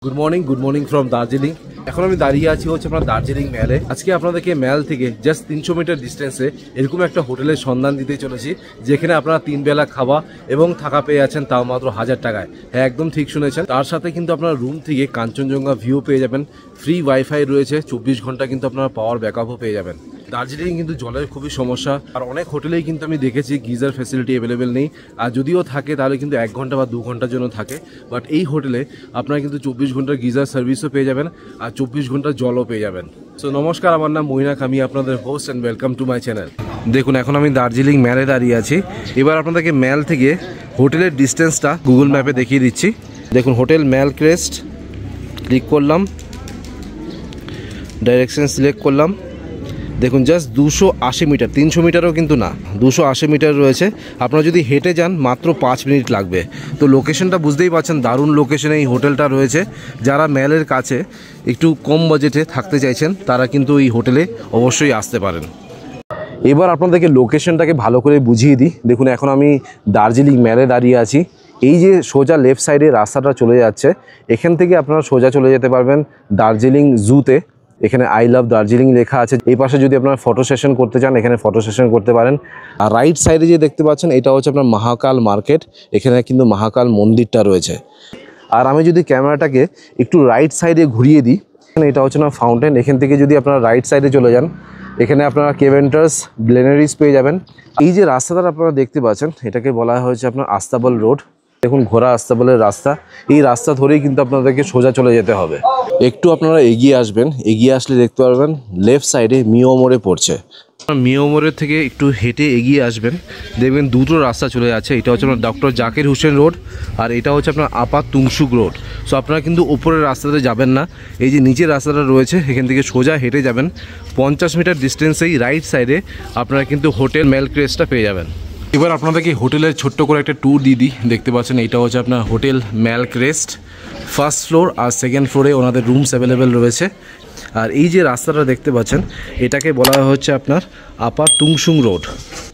Good morning from Darjeeling. এখন আমি দাঁড়িয়ে আছি হচ্ছে আপনার দার্জিলিং ম্যালে। আজকে আপনাদেরকে ম্যাল থেকে জাস্ট 300 মিটার ডিস্টেন্সে এরকম একটা হোটেলের সন্ধান দিতে চলেছি, যেখানে আপনারা 3 বেলা খাওয়া এবং থাকা পেয়ে যাচ্ছেন তাও মাত্র 1000 টাকায়। হ্যাঁ, একদম ঠিক শুনেছেন। তার সাথে কিন্তু আপনার রুম থেকে কাঞ্চনজঙ্ঘা ভিউ পেয়ে যাবেন, ফ্রি ওয়াইফাই রয়েছে, 24 ঘন্টা কিন্তু আপনারা পাওয়ার ব্যাকআপও পেয়ে যাবেন। দার্জিলিং কিন্তু জলের খুবই সমস্যা, আর অনেক হোটেলেই কিন্তু আমি দেখেছি গিজার ফ্যাসিলিটি অ্যাভেলেবেল নেই, আর যদিও থাকে তাহলে কিন্তু 1 ঘন্টা বা 2 ঘন্টার জন্য থাকে। বাট এই হোটেলে আপনারা কিন্তু 24 ঘন্টার গিজার সার্ভিসও পেয়ে যাবেন আর 24 ঘন্টার জলও পেয়ে যাবেন। সো নমস্কার, আমার নাম মৈনাক, আমি আপনাদের host and welcome to my channel. দেখুন, এখন আমি দার্জিলিং ম্যালে দাঁড়িয়ে আছি। এবার আপনাদেরকে ম্যাল থেকে হোটেলের ডিস্টেন্সটা গুগল ম্যাপে দেখিয়ে দিচ্ছি। দেখুন, হোটেল ম্যাল ক্রেস্ট ক্লিক করলাম, ডাইরেকশন সিলেক্ট করলাম। দেখুন, জাস্ট 280 মিটার, 300 মিটারও কিন্তু না, 280 মিটার রয়েছে। আপনারা যদি হেঁটে যান মাত্র 5 মিনিট লাগবে। তো লোকেশনটা বুঝতেই পারছেন, দারুণ লোকেশনে এই হোটেলটা রয়েছে। যারা ম্যালের কাছে একটু কম বাজেটে থাকতে চাইছেন তারা কিন্তু এই হোটেলে অবশ্যই আসতে পারেন। এবার আপনাদেরকে লোকেশনটাকে ভালো করে বুঝিয়ে দিই। দেখুন, এখন আমি দার্জিলিং ম্যালে দাঁড়িয়ে আছি। এই যে সোজা লেফট সাইডে রাস্তাটা চলে যাচ্ছে, এখান থেকে আপনারা সোজা চলে যেতে পারবেন দার্জিলিং জুতে। এখানে আই লাভ দার্জিলিং লেখা আছে। এই পাশে যদি আপনারা ফটো সেশন করতে চান, এখানে ফটো সেশন করতে পারেন। আর রাইট সাইডে যে দেখতে পাচ্ছেন, এটা হচ্ছে আপনার মহাকাল মার্কেট। এখানে কিন্তু মহাকাল মন্দিরটা রয়েছে। আর আমি যদি ক্যামেরাটাকে একটু রাইট সাইডে ঘুরিয়ে দিই, এটা হচ্ছে না ফাউন্টেন। এখান থেকে যদি আপনারা রাইট সাইডে চলে যান, এখানে আপনারা কেভেন্টার্স ব্লেনারিজ পেয়ে যাবেন। এই যে রাস্তাটা আপনারা দেখতে পাচ্ছেন, এটাকে বলা হয়েছে আপনার আস্তাবল রোড। দেখুন, ঘোড়া আস্তাবলের রাস্তা, এই রাস্তা ধরেই কিন্তু আপনাদেরকে সোজা চলে যেতে হবে। একটু আপনারা এগিয়ে আসবেন, এগিয়ে আসলে দেখতে পারবেন লেফট সাইডে মিও মোড়ে পড়ছে। মিও মোড়ের থেকে একটু হেঁটে এগিয়ে আসবেন, দেখবেন দুটো রাস্তা চলে যাচ্ছে। এটা হচ্ছে আপনার ডক্টর জাকির হুসেন রোড, আর এটা হচ্ছে আপনার আপার তুংশুক রোড। সো আপনারা কিন্তু উপরের রাস্তাতে যাবেন না, এই যে নিচের রাস্তাটা রয়েছে এখান থেকে সোজা হেঁটে যাবেন। 50 মিটার ডিস্টেন্সেই রাইট সাইডে আপনারা কিন্তু হোটেল ম্যাল ক্রেস্টটা পেয়ে যাবেন। এবার আপনাদেরকে হোটেলের ছোট্ট করে একটা ট্যুর দিয়ে দিই। দেখতে পাচ্ছেন, এটা হচ্ছে আপনার হোটেল ম্যাল ক্রেস্ট। ফার্স্ট ফ্লোর আর সেকেন্ড ফ্লোরে ওনাদের রুমস অ্যাভেলেবেল রয়েছে। আর এই যে রাস্তাটা দেখতে পাচ্ছেন, এটাকে বলা হচ্ছে আপনার আপার তুংশুং রোড।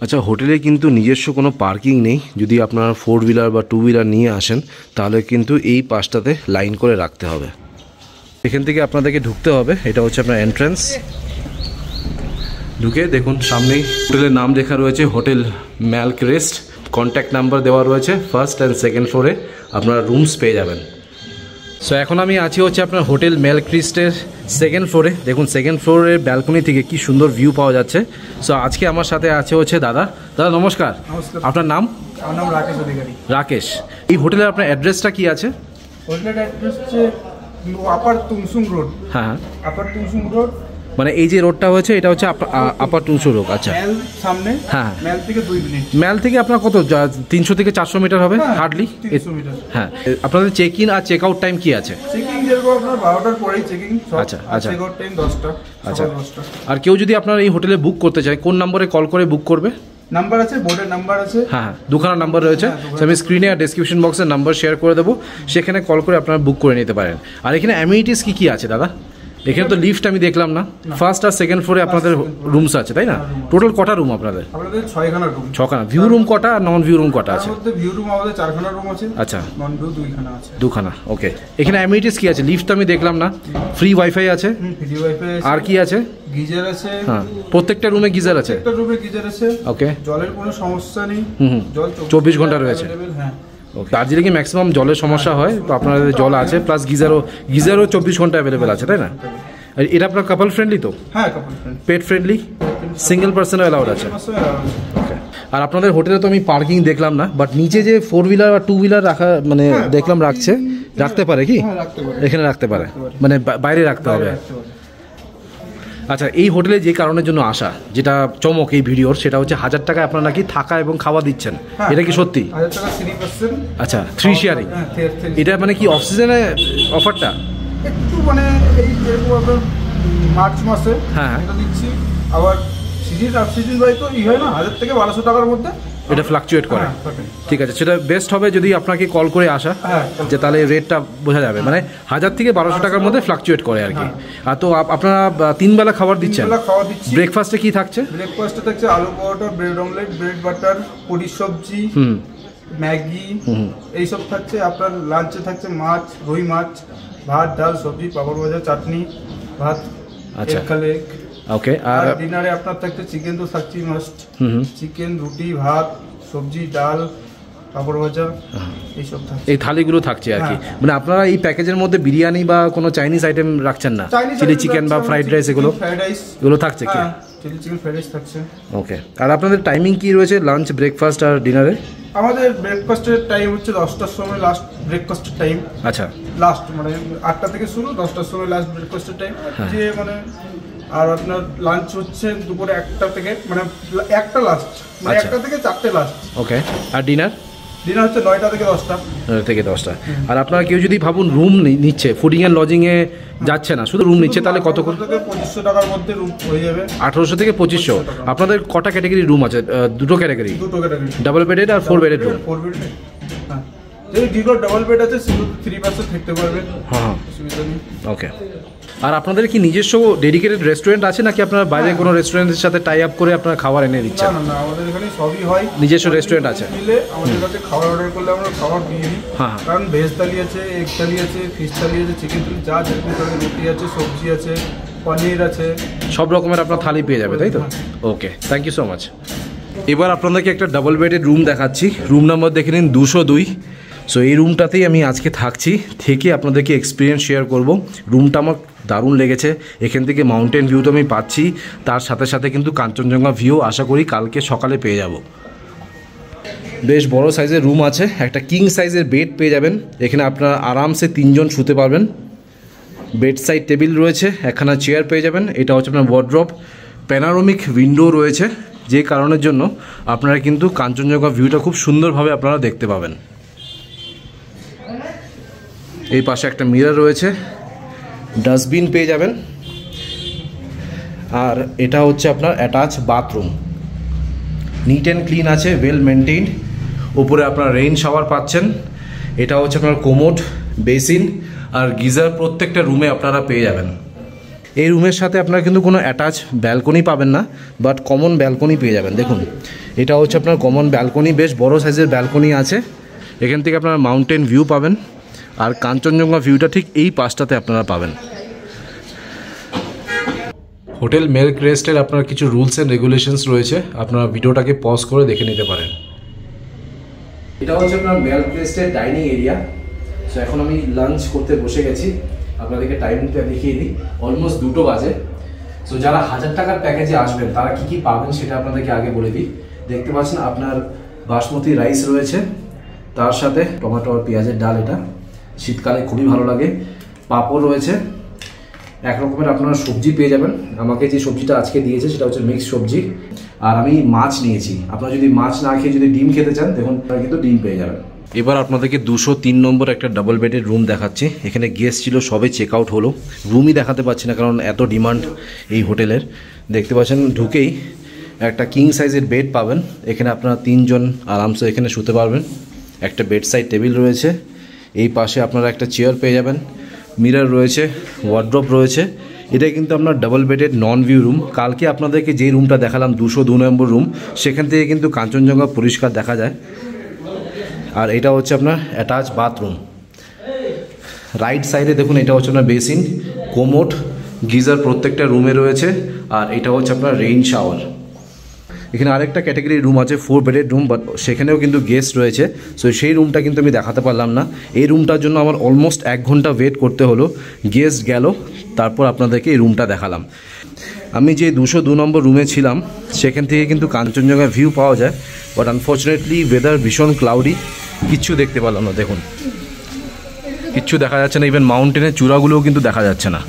আচ্ছা, হোটেলে কিন্তু নিজস্ব কোনো পার্কিং নেই। যদি আপনারা 4 হুইলার বা 2 হুইলার নিয়ে আসেন, তাহলে কিন্তু এই পাশটাতে লাইন করে রাখতে হবে। এখান থেকে আপনাদেরকে ঢুকতে হবে। এটা হচ্ছে আপনার এন্ট্রান্স। ঢুকে দেখুন, সামনেই হোটেলের নাম লেখা রয়েছে হোটেল ম্যাল ক্রেস্ট। কন্ট্যাক্ট নাম্বার দেওয়া রয়েছে। ফার্স্ট অ্যান্ড সেকেন্ড ফ্লোরে আপনারা রুমস পেয়ে যাবেন। সো এখন আমি আছি হচ্ছে আপনার হোটেল ম্যাল ক্রেস্টের সেকেন্ড ফ্লোরে। দেখুন, সেকেন্ড ফ্লোরের ব্যালকনি থেকে কি সুন্দর ভিউ পাওয়া যাচ্ছে। সো আজকে আমার সাথে আছে হচ্ছে দাদা। নমস্কার। আপনার নাম? আমার নাম রাকেশ অধিকারী। রাকেশ, এই হোটেলের আপনার অ্যাড্রেসটা কি আছে? হোটেলের অ্যাড্রেস হচ্ছে আপার তুংশুং রোড। হ্যাঁ, আপার তুংশুং রোড, মানে এই যে রোডটা হয়েছে এটা হচ্ছে আপার তুংশুং রোড। আচ্ছা, ম্যাল সামনে। হ্যাঁ, ম্যাল থেকে 2 মিনিট। ম্যাল থেকে আপনার কত 300 থেকে 400 মিটার হবে হার্ডলি? 300 মিটার। হ্যাঁ। আপনাদের চেক ইন আর চেক আউট টাইম কি আছে? চেকিং যেরকম আপনার 12টার পরেই চেকিং। আচ্ছা আচ্ছা। চেক আউট টাইম 10টা। আচ্ছা। আর কেউ যদি আপনার এই হোটেলে বুক করতে চায়, কোন নম্বরে কল করে বুক করবে? নাম্বার আছে, বোর্ডের নাম্বার আছে। হ্যাঁ, দুখানা নাম্বার রয়েছে। আমি স্ক্রিনে আর ডেসক্রিপশন বক্সে নাম্বার শেয়ার করে দেবো, সেখানে কল করে আপনারা বুক করে নিতে পারেন। আর এখানে অ্যামিনিটিস কি কি আছে দাদা? এখানে তো লিফট আমি দেখলাম না। ফার্স্ট আর সেকেন্ড ফ্লোরে আপনাদের রুমস আছে, তাই না? টোটাল কটা রুম আপনাদের? আমাদের 6খানা রুম। 6খানা। ভিউ রুম কটা আর নন ভিউ রুম কটা আছে? ভিউ রুম আমাদের 4খানা রুম আছে। আচ্ছা, নন ভিউ 2খানা আছে। 2খানা, ওকে। এখানে অ্যামিনিটিস কি আছে? লিফট তো আমি দেখলাম না। ফ্রি ওয়াইফাই আছে? ফ্রি ওয়াইফাই আছে। আর কি আছে? গিজার আছে। হ্যাঁ, প্রত্যেকটা রুমে গিজার আছে? প্রত্যেকটা রুমে গিজার আছে। ওকে। জলের কোনো সমস্যা নেই। জল 24 ঘন্টা রয়েছে। হ্যাঁ। দার্জিলিংয়ে ম্যাক্সিমাম জলের সমস্যা হয়, তো আপনাদের জল আছে, প্লাস গিজারও 24 ঘন্টা অ্যাভেলেবেল আছে, তাই না? আর এটা আপনার কাপল ফ্রেন্ডলি তো? হ্যাঁ, couple friendly. Pet friendly? Single পার্সনও অ্যালাউড আছে? ওকে। আর আপনাদের হোটেলে তো আমি পার্কিং দেখলাম না, বাট নিচে যে 4 হুইলার বা 2 হুইলার রাখা, মানে দেখলাম রাখতে পারে কি? এখানে রাখতে পারে, মানে বাইরে রাখতে হবে? আচ্ছা, এই হোটেলে যে কারণের জন্য আসা, যেটা চমক এই ভিডিওর, সেটা হচ্ছে 1000 টাকায় আপনারা নাকি থাকা এবং খাওয়া দিচ্ছেন। এটা কি সত্যি? 1000 টাকা 3%। আচ্ছা, 3 শেয়ারিং। এটা মানে কি অফ সিজনে অফারটা? একটু মানে এই যেরকম আপনার মার্চ মাসে হ্যাঁ এটা দিচ্ছি, আবার সিজন অফ সিজন বাই তো হয় না, 1000 থেকে 1200 টাকার মধ্যে এটা ফ্লাকচুয়েট করে। ঠিক আছে, সেটা বেস্ট হবে যদি আপনাকে কল করে আসা, যে তাহলে রেটটা বোঝা যাবে। মানে 1000 থেকে 1200 টাকার মধ্যে ফ্লাকচুয়েট করে আর কি। আর তো আপনারা 3 বেলা খাবার দিচ্ছেন? ব্রেকফাস্টে কি থাকছে? ব্রেকফাস্টে থাকছে aloo paratha, bread omelette, bread butter, puri sabzi, Maggi, এইসব থাকছে। আপনার লাঞ্চে থাকছে মাছ, রুই মাছ, ভাত ডাল সবজি পাপড় ভাজা চাটনি ভাত আচ্ছা। এক খালে ওকে। আর আর ডিনারে আপনার থাকছে চিকেন তো থাকছেই মাস্ট। হুম, চিকেন রুটি ভাত সবজি ডাল পাপড় ভাজা এইসব থাকছে। এই থালিগুলো থাকছে আর কি। হ্যাঁ। মানে আপনারা এই প্যাকেজের মধ্যে বিরিয়ানি বা কোনো চাইনিজ আইটেম রাখছেন না? চিলি চিকেন বা ফ্রাইড রাইস এগুলো ফ্রাইড রাইস এগুলো থাকছে কি? চিলি চিকেন ফ্রাইড রাইস থাকছে। ওকে। আর আপনাদের টাইমিং কি রয়েছে লাঞ্চ ব্রেকফাস্ট আর ডিনারে? আমাদের ব্রেকফাস্টের টাইম হচ্ছে 10টার সময় লাস্ট ব্রেকফাস্টের টাইম। আচ্ছা। লাস্ট মানে 8টা থেকে শুরু 10টার সময় লাস্ট ব্রেকফাস্টের টাইম যে মানে। আর আপনার লাঞ্চ হচ্ছে দুপুরে 1টা থেকে মানে 1টা লাস্ট মানে আচ্ছা। 1টা থেকে 4টে লাস্ট। ওকে। আর ডিনার? ডিনার হচ্ছে 9টা থেকে 10টা। 9টা থেকে 10টা। আর আপনারা কেউ যদি ভাবুন রুম নিচ্ছে, ফুডিং অ্যান্ড লজিংয়ে যাচ্ছে না, শুধু রুম নিচ্ছে, তাহলে কত করে? 2500 টাকার মধ্যে রুম হয়ে যাবে। 1800 থেকে 2500। আপনাদের কটা ক্যাটাগরি রুম আছে? দুটো ক্যাটাগরি, দুটো ক্যাটাগরি, ডাবল বেডেড আর 4 বেডেড রুম। 4 বেডেড। হ্যাঁ, যেগুলো ডাবল বেড আছে সেগুলো 3 পার্সন থাকতে পারবে। হ্যাঁ, অসুবিধা নেই। ওকে। আর আপনাদের কি নিজস্ব ডেডিকেটেড রেস্টুরেন্ট আছে নাকি আপনারা বাইরে কোনো রেস্টুরেন্টের সাথে টাই আপ করে আপনারা খাবার এনে না দিচ্ছেন? না না, আমাদের এখানে সবই হয়। নিজস্ব রেস্টুরেন্ট আছে? মিলে আমাদের কাছে খাবার অর্ডার করলে আমরা খাবার দিয়ে দিই। হ্যাঁ। কারণ ভেজ থালি আছে, এগ থালি আছে, ফিশ থালি আছে, চিকেন থালি, যা যেরকম ধরনের রুটি আছে, সবজি আছে, পনির আছে, সব রকমের আপনার থালি পেয়ে যাবে, তাই তো? ওকে, থ্যাংক ইউ সো মাচ। এবার আপনাদেরকে একটা ডাবল বেডেড রুম দেখাচ্ছি। রুম নাম্বার দেখে নিন 202। সো এই রুমটাতেই আমি আজকে থাকছি, থেকে আপনাদেরকে এক্সপিরিয়েন্স শেয়ার করব। রুমটা আমার দারুণ লেগেছে। এখান থেকে মাউন্টেন ভিউ তো আমি পাচ্ছি, তার সাথে সাথে কিন্তু কাঞ্চনজঙ্ঘা ভিউ আশা করি কালকে সকালে পেয়ে যাব। বেশ বড় সাইজের রুম আছে, একটা কিং সাইজের বেড পেয়ে যাবেন। এখানে আপনারা আরামসে 3 জন শুতে পারবেন। বেড সাইড টেবিল রয়েছে, একখানা চেয়ার পেয়ে যাবেন। এটা হচ্ছে আপনার ওয়ার্ড্রপ। প্যানারোমিক উইন্ডো রয়েছে, যে কারণের জন্য আপনারা কিন্তু কাঞ্চনজঙ্ঘা ভিউটা খুব সুন্দরভাবে আপনারা দেখতে পাবেন। এই পাশে একটা মিরর রয়েছে, ডাস্টবিন পেয়ে যাবেন। আর এটা হচ্ছে আপনার attach bathroom, neat and clean আছে, ওয়েল মেনটেইনড। উপরে আপনার রেইন শাওয়ার পাচ্ছেন। এটা হচ্ছে আপনার কোমোড, বেসিন আর গিজার প্রত্যেকটা রুমে আপনারা পেয়ে যাবেন। এই রুমের সাথে আপনারা কিন্তু কোনো অ্যাটাচ ব্যালকনি পাবেন না, বাট কমন ব্যালকনি পেয়ে যাবেন। দেখুন, এটা হচ্ছে আপনার কমন ব্যালকনি, বেশ বড় সাইজের ব্যালকনি আছে। এখান থেকে আপনারা মাউন্টেন ভিউ পাবেন, আর কাঞ্চনজঙ্ঘা ভিউটা ঠিক এই পাশটাতে আপনারা পাবেন। হোটেল মেল্ক রেস্টের আপনার কিছু রুলস অ্যান্ড রেগুলেশনস রয়েছে, আপনারা ভিডিওটাকে পজ করে দেখে নিতে পারেন। এটা হচ্ছে আপনার মেল্ক রেস্টের ডাইনিং এরিয়া। সো এখন আমি লাঞ্চ করতে বসে গেছি। আপনাদেরকে টাইমটা দেখিয়ে দিই, অলমোস্ট 2টো বাজে। সো যারা 1000 টাকার প্যাকেজে আসবেন তারা কি কি পাবেন সেটা আপনাদেরকে আগে বলে দিই। দেখতে পাচ্ছেন আপনার বাসমতি রাইস রয়েছে, তার সাথে টমেটো আর পেঁয়াজের ডাল, এটা শীতকালে খুবই ভালো লাগে। পাঁপড় রয়েছে, এক রকমের আপনারা সবজি পেয়ে যাবেন। আমাকে যে সবজিটা আজকে দিয়েছে সেটা হচ্ছে মিক্স সবজি। আর আমি মাছ নিয়েছি, আপনারা যদি মাছ না খেয়ে যদি ডিম খেতে চান দেখুন আপনারা কিন্তু ডিম পেয়ে যাবেন। এবার আপনাদেরকে 203 নম্বর একটা ডাবল বেডের রুম দেখাচ্ছি। এখানে গেস্ট ছিল, সবে চেক আউট হলো। রুমই দেখাতে পাচ্ছি না কারণ এত ডিমান্ড এই হোটেলের। দেখতে পাচ্ছেন ঢুকেই একটা কিং সাইজের বেড পাবেন। এখানে আপনারা 3 জন আরামসে এখানে শুতে পারবেন। একটা বেড সাইড টেবিল রয়েছে, এই পাশে আপনারা একটা চেয়ার পেয়ে যাবেন, মিরর রয়েছে, ওয়ার্ড্রপ রয়েছে। এটা কিন্তু আপনার double bedded non view room. কালকে আপনাদেরকে যে রুমটা দেখালাম 202 নম্বর রুম, সেখান থেকে কিন্তু কাঞ্চনজঙ্ঘা পরিষ্কার দেখা যায়। আর এটা হচ্ছে আপনার অ্যাটাচ বাথরুম। রাইট সাইডে দেখুন, এটা হচ্ছে আপনার বেসিন, কোমোড, গিজার প্রত্যেকটা রুমে রয়েছে। আর এটা হচ্ছে আপনার রেইন শাওয়ার। এখানে আরেকটা ক্যাটাগরি রুম আছে 4 বেডেড রুম, বাট সেখানেও কিন্তু গেস্ট রয়েছে। সো সেই রুমটা কিন্তু আমি দেখাতে পারলাম না। এই রুমটার জন্য আমার অলমোস্ট 1 ঘন্টা ওয়েট করতে হলো। গেস্ট গেল, তারপর আপনাদেরকে এই রুমটা দেখালাম। আমি যে 202 নম্বর রুমে ছিলাম সেখান থেকে কিন্তু কাঞ্চনজঙ্ঘা ভিউ পাওয়া যায়, বাট আনফর্চুনেটলি ওয়েদার ভীষণ ক্লাউডি, কিচ্ছু দেখতে পেলাম না। দেখুন, কিচ্ছু দেখা যাচ্ছে না, ইভেন মাউন্টেনের চূড়াগুলোও কিন্তু দেখা যাচ্ছে না।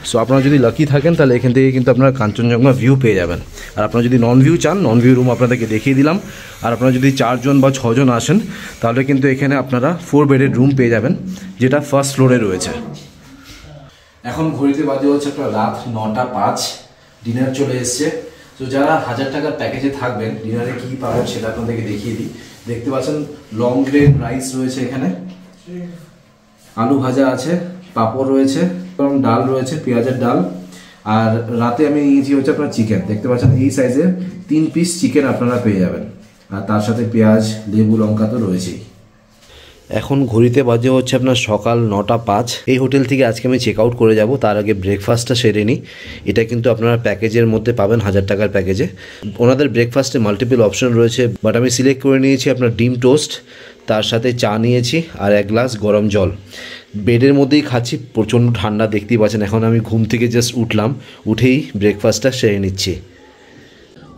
সো আপনারা যদি লাকি থাকেন তাহলে এখান থেকে কিন্তু আপনারা কাঞ্চনজঙ্ঘা ভিউ পেয়ে যাবেন। আর আপনারা যদি নন ভিউ চান, নন ভিউ রুম আপনাদেরকে দেখিয়ে দিলাম। আর আপনারা যদি 4 জন বা 6 জন আসেন তাহলে কিন্তু এখানে আপনারা 4 বেডেড রুম পেয়ে যাবেন, যেটা ফার্স্ট ফ্লোরে রয়েছে। এখন ঘড়িতে বাজে হচ্ছে আপনার রাত 9টা 5, ডিনার চলে এসছে। তো যারা 1000 টাকার প্যাকেজে থাকবেন, ডিনারে কী পাবেন সেটা আপনাদেরকে দেখিয়ে দিই। দেখতে পাচ্ছেন লং গ্রেন রাইস রয়েছে, এখানে আলু ভাজা আছে, পাঁপড় রয়েছে, এবং ডাল রয়েছে, পেঁয়াজের ডাল। আর রাতে আমি নিয়েছি হচ্ছে আপনার চিকেন। দেখতে পাচ্ছেন এই সাইজের 3 পিস চিকেন আপনারা পেয়ে যাবেন। আর তার সাথে পেঁয়াজ, লেবু, লঙ্কা তো রয়েছেই। এখন ঘড়িতে বাজে হচ্ছে আপনার সকাল 9:05। এই হোটেল থেকে আজকে আমি চেক আউট করে যাব, তার আগে ব্রেকফাস্টটা সেরে নিই। এটা কিন্তু আপনারা প্যাকেজের মধ্যে পাবেন 1000 টাকার প্যাকেজে। ওনাদের ব্রেকফাস্টে মাল্টিপল অপশন রয়েছে, বাট আমি সিলেক্ট করে নিয়েছি আপনার ডিম টোস্ট, তার সাথে চা নিয়েছি আর 1 গ্লাস গরম জল। বেডের মধ্যেই খাচ্ছি, প্রচণ্ড ঠান্ডা দেখতেই পাচ্ছেন। এখন আমি ঘুম থেকে জাস্ট উঠলাম, উঠেই ব্রেকফাস্টটা সেরে নিচ্ছি।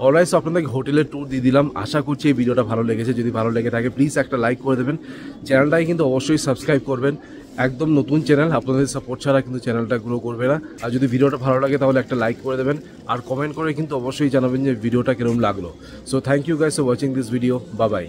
অলরাইট, আপনাদেরকে হোটেলের ট্যুর দিয়ে দিলাম। আশা করছি এই ভিডিওটা ভালো লেগেছে। যদি ভালো লেগে থাকে প্লিজ একটা লাইক করে দেবেন, চ্যানেলটাকে কিন্তু অবশ্যই সাবস্ক্রাইব করবেন। একদম নতুন চ্যানেল, আপনাদের সাপোর্ট ছাড়া কিন্তু চ্যানেলটা গ্রো করবে না। আর যদি ভিডিওটা ভালো লাগে তাহলে একটা লাইক করে দেবেন, আর কমেন্ট করে কিন্তু অবশ্যই জানাবেন যে ভিডিওটা কিরকম লাগলো। So thank you guys for watching this video. Bye by.